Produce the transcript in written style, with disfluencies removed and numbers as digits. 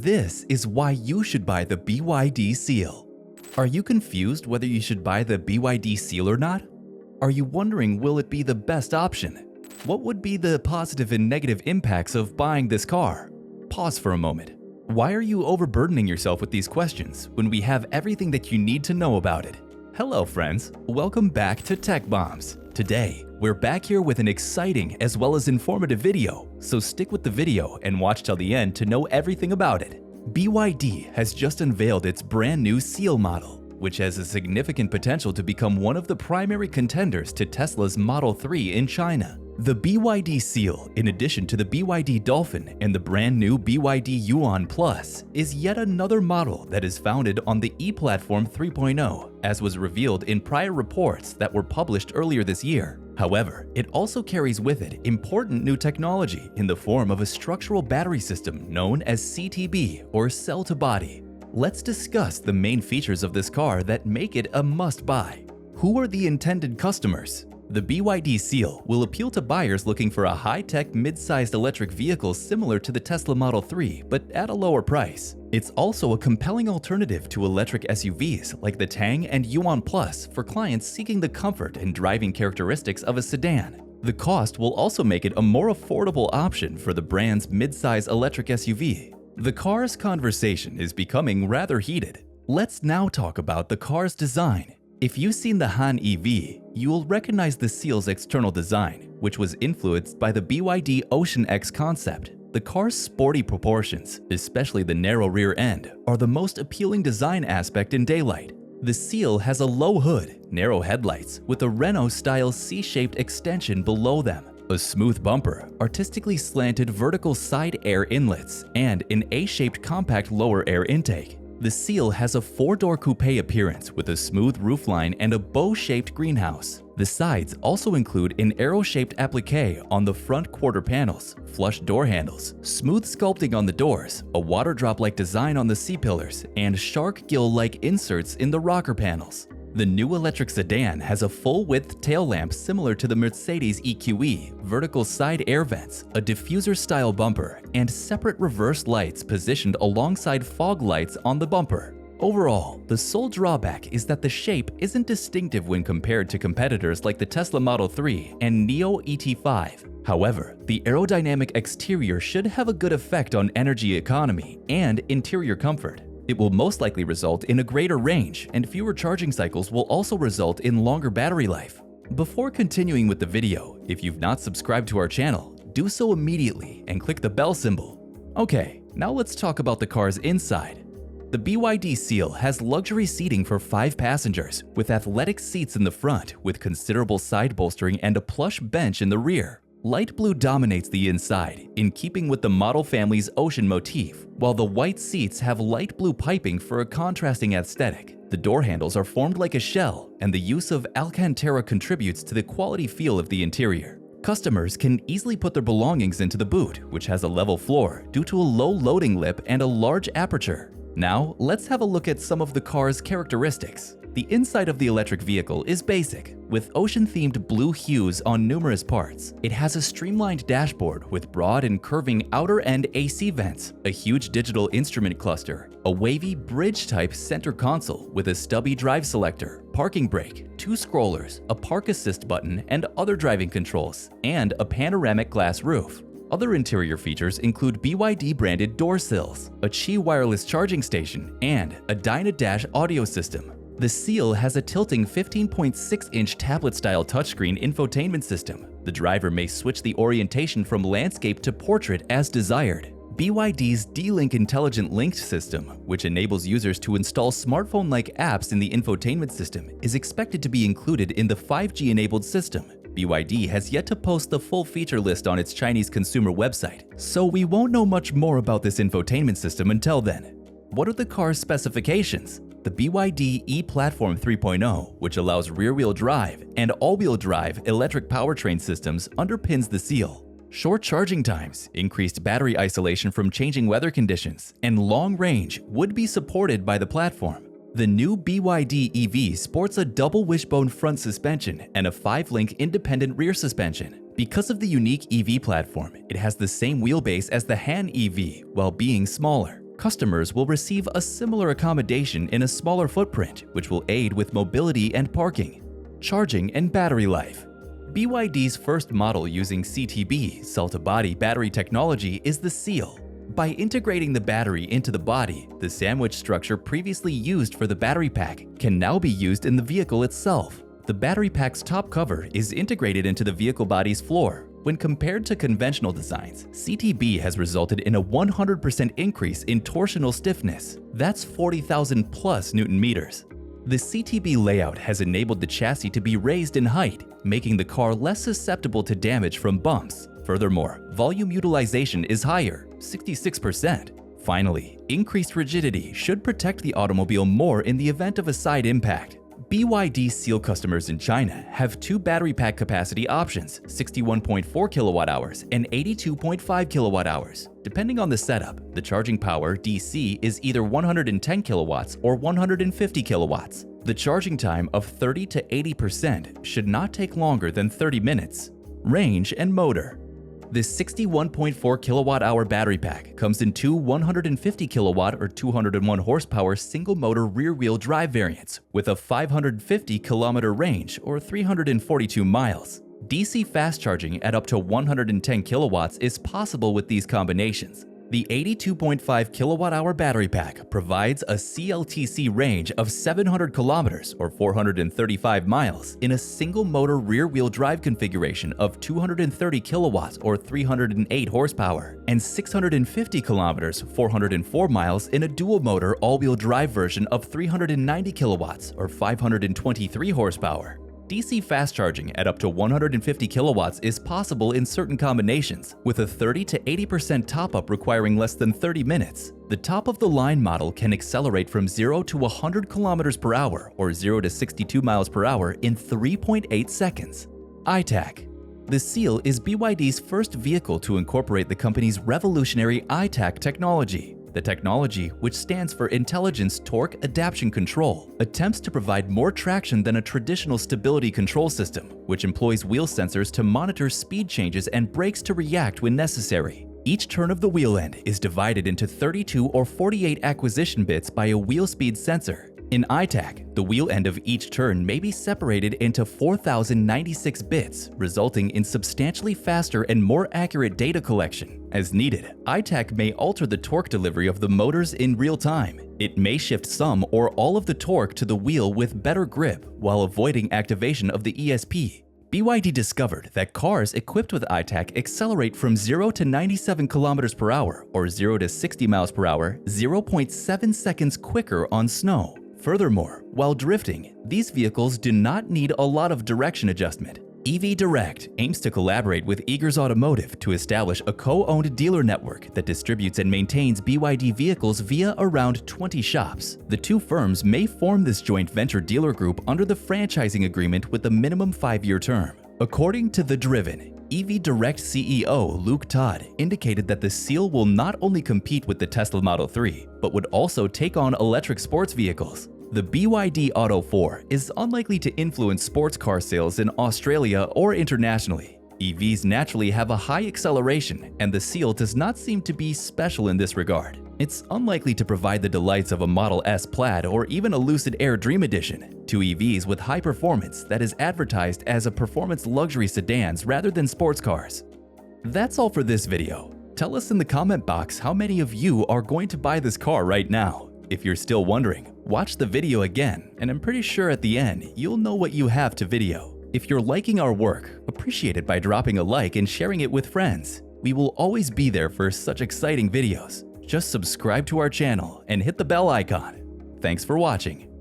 This is why you should buy the BYD SEAL. Are you confused whether you should buy the BYD SEAL or not? Are you wondering, will it be the best option? What would be the positive and negative impacts of buying this car? Pause for a moment. Why are you overburdening yourself with these questions when we have everything that you need to know about it? Hello friends, welcome back to Tech Bombs. Today, we're back here with an exciting as well as informative video, so stick with the video and watch till the end to know everything about it. BYD has just unveiled its brand new SEAL model, which has a significant potential to become one of the primary contenders to Tesla's Model 3 in China. The BYD SEAL, in addition to the BYD Dolphin and the brand new BYD Yuan Plus, is yet another model that is founded on the E-Platform 3.0, as was revealed in prior reports that were published earlier this year. However, it also carries with it important new technology in the form of a structural battery system known as CTB, or cell-to-body. Let's discuss the main features of this car that make it a must-buy. Who are the intended customers? The BYD SEAL will appeal to buyers looking for a high-tech mid-sized electric vehicle similar to the Tesla Model 3, but at a lower price. It's also a compelling alternative to electric SUVs like the Tang and Yuan Plus for clients seeking the comfort and driving characteristics of a sedan. The cost will also make it a more affordable option for the brand's mid-size electric SUV. The car's conversation is becoming rather heated. Let's now talk about the car's design. If you've seen the Han EV, you will recognize the SEAL's external design, which was influenced by the BYD Ocean X concept. The car's sporty proportions, especially the narrow rear end, are the most appealing design aspect in daylight. The SEAL has a low hood, narrow headlights with a Renault-style C-shaped extension below them, a smooth bumper, artistically slanted vertical side air inlets, and an A-shaped compact lower air intake. The SEAL has a four-door coupe appearance with a smooth roofline and a bow-shaped greenhouse. The sides also include an arrow-shaped applique on the front quarter panels, flush door handles, smooth sculpting on the doors, a water drop-like design on the C-pillars, and shark gill-like inserts in the rocker panels. The new electric sedan has a full-width tail lamp similar to the Mercedes EQE, vertical side air vents, a diffuser-style bumper, and separate reverse lights positioned alongside fog lights on the bumper. Overall, the sole drawback is that the shape isn't distinctive when compared to competitors like the Tesla Model 3 and Neo ET5. However, the aerodynamic exterior should have a good effect on energy economy and interior comfort. It will most likely result in a greater range, and fewer charging cycles will also result in longer battery life. Before continuing with the video, if you've not subscribed to our channel, do so immediately and click the bell symbol. Okay, now let's talk about the car's inside. The BYD SEAL has luxury seating for 5 passengers, with athletic seats in the front with considerable side bolstering and a plush bench in the rear. Light blue dominates the inside, in keeping with the model family's ocean motif, while the white seats have light blue piping for a contrasting aesthetic. The door handles are formed like a shell, and the use of Alcantara contributes to the quality feel of the interior. Customers can easily put their belongings into the boot, which has a level floor due to a low loading lip and a large aperture. Now, let's have a look at some of the car's characteristics. The inside of the electric vehicle is basic, with ocean-themed blue hues on numerous parts. It has a streamlined dashboard with broad and curving outer-end AC vents, a huge digital instrument cluster, a wavy bridge-type center console with a stubby drive selector, parking brake, 2 scrollers, a park assist button, and other driving controls, and a panoramic glass roof. Other interior features include BYD-branded door sills, a Qi wireless charging station, and a Dyna-Dash audio system. The SEAL has a tilting 15.6-inch tablet-style touchscreen infotainment system. The driver may switch the orientation from landscape to portrait as desired. BYD's D-Link Intelligent Linked system, which enables users to install smartphone-like apps in the infotainment system, is expected to be included in the 5G-enabled system. BYD has yet to post the full feature list on its Chinese consumer website, so we won't know much more about this infotainment system until then. What are the car's specifications? The BYD E-Platform 3.0, which allows rear-wheel drive and all-wheel drive electric powertrain systems, underpins the SEAL. Short charging times, increased battery isolation from changing weather conditions, and long range would be supported by the platform. The new BYD EV sports a double wishbone front suspension and a 5-link independent rear suspension. Because of the unique EV platform, it has the same wheelbase as the Han EV while being smaller. Customers will receive a similar accommodation in a smaller footprint, which will aid with mobility and parking. Charging and battery life. BYD's first model using CTB, cell-to-body battery technology, is the SEAL. By integrating the battery into the body, the sandwich structure previously used for the battery pack can now be used in the vehicle itself. The battery pack's top cover is integrated into the vehicle body's floor. When compared to conventional designs, CTB has resulted in a 100% increase in torsional stiffness. That's 40,000 plus Newton meters. The CTB layout has enabled the chassis to be raised in height, making the car less susceptible to damage from bumps. Furthermore, volume utilization is higher, 66%. Finally, increased rigidity should protect the automobile more in the event of a side impact. BYD SEAL customers in China have two battery pack capacity options, 61.4 kWh and 82.5 kWh. Depending on the setup, the charging power DC is either 110 kilowatts or 150 kilowatts. The charging time of 30 to 80% should not take longer than 30 minutes. Range and motor. This 61.4 kilowatt-hour battery pack comes in two 150 kilowatt or 201 horsepower single-motor rear-wheel drive variants with a 550 kilometer range or 342 miles. DC fast charging at up to 110 kilowatts is possible with these combinations. The 82.5 kilowatt-hour battery pack provides a CLTC range of 700 kilometers or 435 miles in a single-motor rear-wheel drive configuration of 230 kilowatts or 308 horsepower and 650 kilometers 404 miles in a dual-motor all-wheel drive version of 390 kilowatts or 523 horsepower. DC fast charging at up to 150 kilowatts is possible in certain combinations, with a 30 to 80% top-up requiring less than 30 minutes. The top-of-the-line model can accelerate from 0 to 100 kilometers per hour or 0 to 62 miles per hour in 3.8 seconds. ITAC. The SEAL is BYD's first vehicle to incorporate the company's revolutionary ITAC technology. The technology, which stands for Intelligence Torque Adaptation Control, attempts to provide more traction than a traditional stability control system, which employs wheel sensors to monitor speed changes and brakes to react when necessary. Each turn of the wheel end is divided into 32 or 48 acquisition bits by a wheel speed sensor. In ITAC, the wheel end of each turn may be separated into 4,096 bits, resulting in substantially faster and more accurate data collection. As needed, ITAC may alter the torque delivery of the motors in real time. It may shift some or all of the torque to the wheel with better grip while avoiding activation of the ESP. BYD discovered that cars equipped with ITAC accelerate from 0 to 97 km per hour or 0 to 60 miles per hour 0.7 seconds quicker on snow. Furthermore, while drifting, these vehicles do not need a lot of direction adjustment. EV Direct aims to collaborate with Eagers Automotive to establish a co-owned dealer network that distributes and maintains BYD vehicles via around 20 shops. The two firms may form this joint venture dealer group under the franchising agreement with a minimum 5-year term. According to The Driven, EV Direct CEO Luke Todd indicated that the SEAL will not only compete with the Tesla Model 3, but would also take on electric sports vehicles. The BYD Atto 4 is unlikely to influence sports car sales in Australia or internationally. EVs naturally have a high acceleration, and the SEAL does not seem to be special in this regard. It's unlikely to provide the delights of a Model S Plaid or even a Lucid Air Dream Edition, two EVs with high performance that is advertised as a performance luxury sedans rather than sports cars. That's all for this video. Tell us in the comment box how many of you are going to buy this car right now. If you're still wondering, watch the video again, and I'm pretty sure at the end, you'll know what you have to video. If you're liking our work, appreciate it by dropping a like and sharing it with friends. We will always be there for such exciting videos. Just subscribe to our channel and hit the bell icon. Thanks for watching.